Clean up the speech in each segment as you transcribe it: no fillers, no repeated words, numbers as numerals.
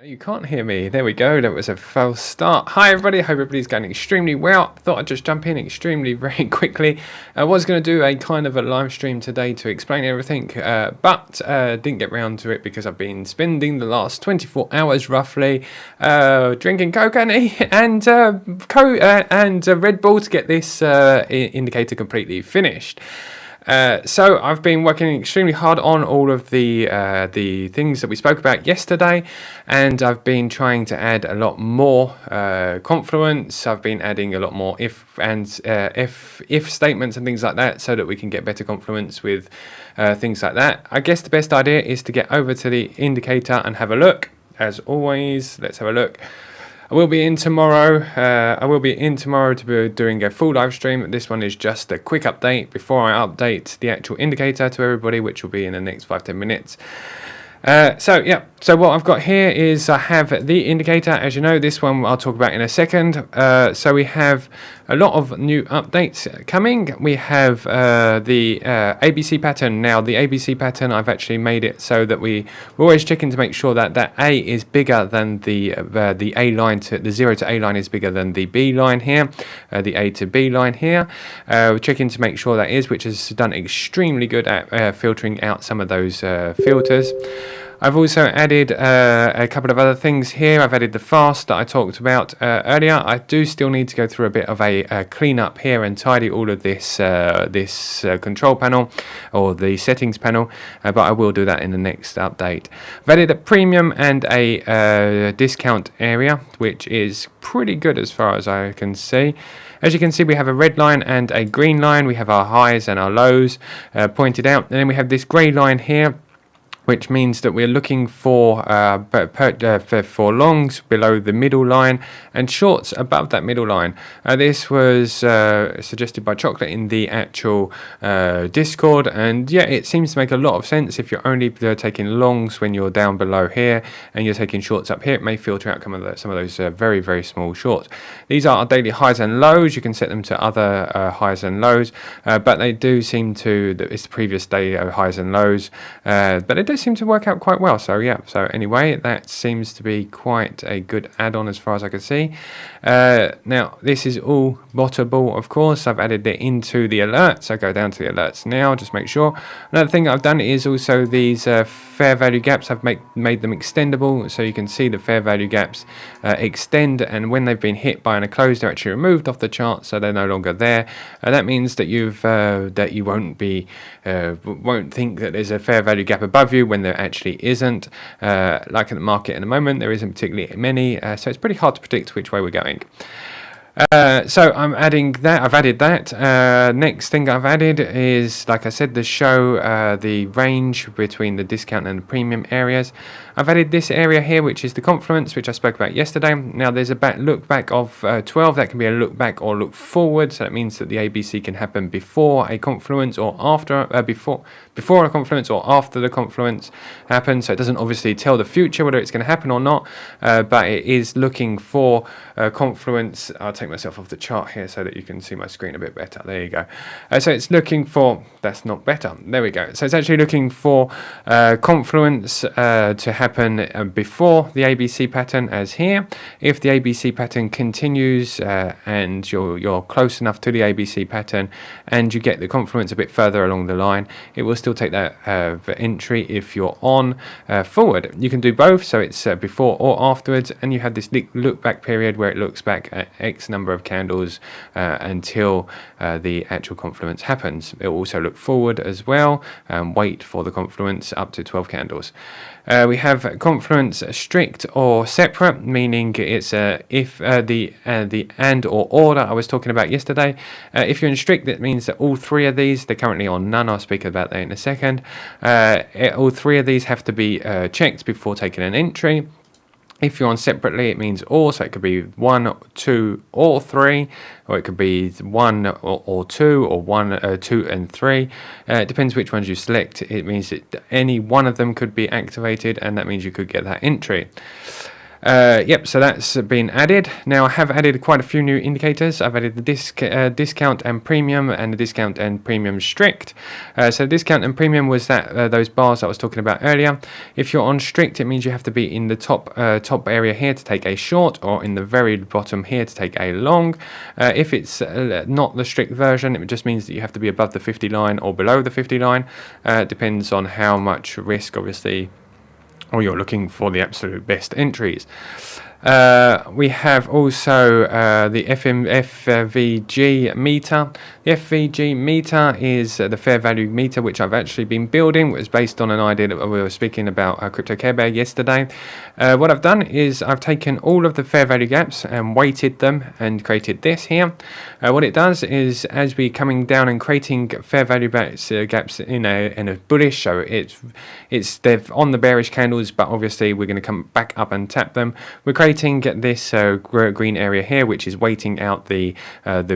No, you can't hear me. There we go. That was a false start. Hi, everybody. Hope everybody's going extremely well. Thought I'd just jump in extremely very quickly. I was going to do a kind of a live stream today to explain everything, but didn't get round to it because I've been spending the last 24 hours roughly drinking Coke and Red Bull to get this indicator completely finished. So I've been working extremely hard on all of the things that we spoke about yesterday, and I've been trying to add a lot more Confluence. I've been adding a lot more if statements and things like that, so that we can get better Confluence with things like that. I guess the best idea is to get over to the indicator and have a look. As always, let's have a look. I will be in tomorrow. To be doing a full live stream. This one is just a quick update before I update the actual indicator to everybody, which will be in the next 5-10 minutes. So what I've got here is I have the indicator. As you know, this one I'll talk about in a second. So we have a lot of new updates coming. We have the ABC pattern. Now the ABC pattern, I've actually made it so that we're always checking to make sure that that A is bigger than the A line, to the 0 to A line is bigger than the B line here, the A to B line here. We're checking to make sure that is, which has done extremely good at filtering out some of those filters. I've also added a couple of other things here. I've added the fast that I talked about earlier. I do still need to go through a bit of a clean up here and tidy all of this control panel or the settings panel, but I will do that in the next update. I've added a premium and a discount area, which is pretty good as far as I can see. As you can see, we have a red line and a green line. We have our highs and our lows pointed out, and then we have this grey line here, which means that we're looking for longs below the middle line and shorts above that middle line. This was suggested by Chocolate in the actual Discord, and yeah, it seems to make a lot of sense. If you're only taking longs when you're down below here and you're taking shorts up here, it may filter out some of those very, very small shorts. These are our daily highs and lows. You can set them to other highs and lows, but they do seem to, it's the previous day highs and lows, but it does seem to work out quite well. So yeah, so anyway, that seems to be quite a good add-on as far as I can see. Now this is all bottable, of course. I've added it into the alerts. I go down to the alerts now, just make sure. Another thing I've done is also these fair value gaps. I've made them extendable, so you can see the fair value gaps extend, and when they've been hit by a close, they're actually removed off the chart, so they're no longer there. That means that you won't think that there's a fair value gap above you when there actually isn't. Like in the market at the moment, there isn't particularly many, so it's pretty hard to predict which way we're going. So I'm adding that. I've added that. Next thing I've added is, like I said, the show the range between the discount and the premium areas. I've added this area here, which is the Confluence, which I spoke about yesterday. Now there's a look back of 12. That can be a look back or look forward. So that means that the ABC can happen before a Confluence or after before a Confluence or after the Confluence happens. So it doesn't obviously tell the future whether it's going to happen or not, but it is looking for Confluence. I'll take myself off the chart here so that you can see my screen a bit better. There you go. So it's looking for, that's not better. There we go. So it's actually looking for Confluence to happen before the ABC pattern, as here. If the ABC pattern continues and you're close enough to the ABC pattern and you get the Confluence a bit further along the line, it will still take that entry if you're on forward. You can do both, so it's before or afterwards, and you have this look back period where it looks back at X number of candles until the actual Confluence happens. It will also look forward as well and wait for the Confluence up to 12 candles. We have Confluence strict or separate, meaning it's if the and or order I was talking about yesterday. If you're in strict, that means that all three of these, they're currently on none. I'll speak about that in a second. All three of these have to be checked before taking an entry. If you're on separately, it means or, so it could be 1, 2, or 3, or it could be 1 or 2, or 1, 2, and 3. It depends which ones you select. It means that any one of them could be activated, and that means you could get that entry. Yep, so that's been added. Now I have added quite a few new indicators. I've added the discount and premium, and the discount and premium strict. So discount and premium was that those bars I was talking about earlier. If you're on strict, it means you have to be in the top area here to take a short, or in the very bottom here to take a long. If it's not the strict version, it just means that you have to be above the 50 line or below the 50 line. It depends on how much risk, obviously, or you're looking for the absolute best entries. We have also the FVG meter. The FVG meter is the fair value meter, which I've actually been building. It was based on an idea that we were speaking about Crypto Care Bear yesterday. What I've done is I've taken all of the fair value gaps and weighted them and created this here. What it does is, as we're coming down and creating fair value gaps in a bullish, so they're on the bearish candles, but obviously we're going to come back up and tap them. We're creating this green area here, which is waiting out the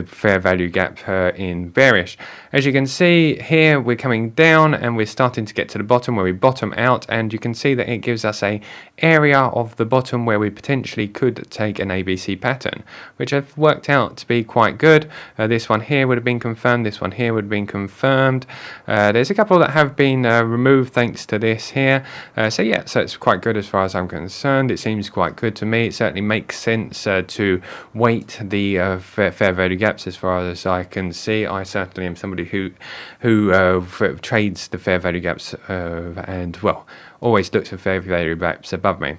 fair value gap in bearish. As you can see here, we're coming down and we're starting to get to the bottom where we bottom out, and you can see that it gives us a area of the bottom where we potentially could take an ABC pattern, which have worked out to be quite good. This one here would have been confirmed, this one here would have been confirmed. There's a couple that have been removed thanks to this here. So it's quite good as far as I'm concerned. It seems quite good to me. It certainly makes sense to weight the fair value gaps as far as I can see. I certainly am somebody who trades the fair value gaps and always looks for fair value gaps above me.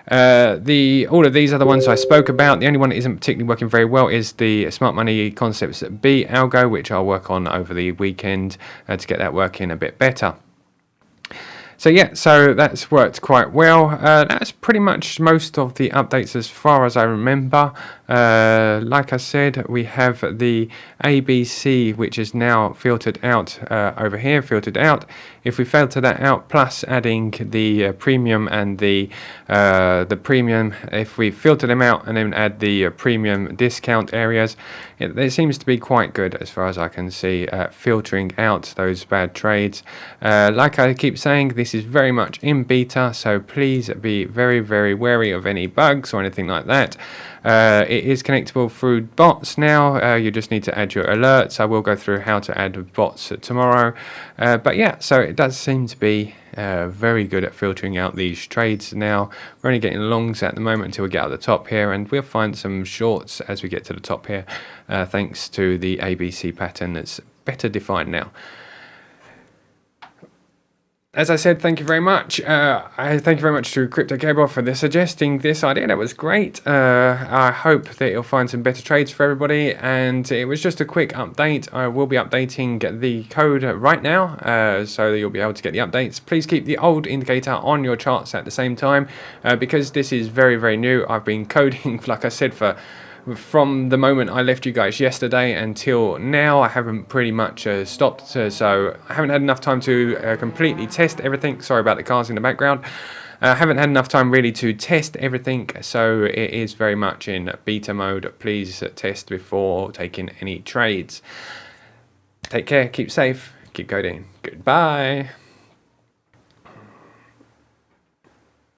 All of these are the ones I spoke about. The only one that isn't particularly working very well is the Smart Money Concepts B algo, which I'll work on over the weekend to get that working a bit better. So that's worked quite well. That's pretty much most of the updates as far as I remember. Like I said, we have the ABC, which is now filtered out over here, filtered out. If we filter that out, plus adding the premium and the premium, if we filter them out and then add the premium discount areas, it seems to be quite good as far as I can see at filtering out those bad trades. Like I keep saying, this is very much in beta, so please be very, very wary of any bugs or anything like that. It is connectable through bots now. You just need to add your alerts. I will go through how to add bots tomorrow. So it does seem to be very good at filtering out these trades now. We're only getting longs at the moment until we get out the top here, and we'll find some shorts as we get to the top here, thanks to the ABC pattern that's better defined now. As I said, thank you very much. I thank you very much to Crypto Cable for suggesting this idea. That was great. I hope that you'll find some better trades for everybody. And it was just a quick update. I will be updating the code right now, so that you'll be able to get the updates. Please keep the old indicator on your charts at the same time, because this is very, very new. I've been coding, like I said, from the moment I left you guys yesterday until now. I haven't pretty much stopped, so I haven't had enough time to completely test everything. Sorry about the cars in the background. I haven't had enough time really to test everything, so it is very much in beta mode. Please test before taking any trades. Take care, keep safe, keep coding. Goodbye.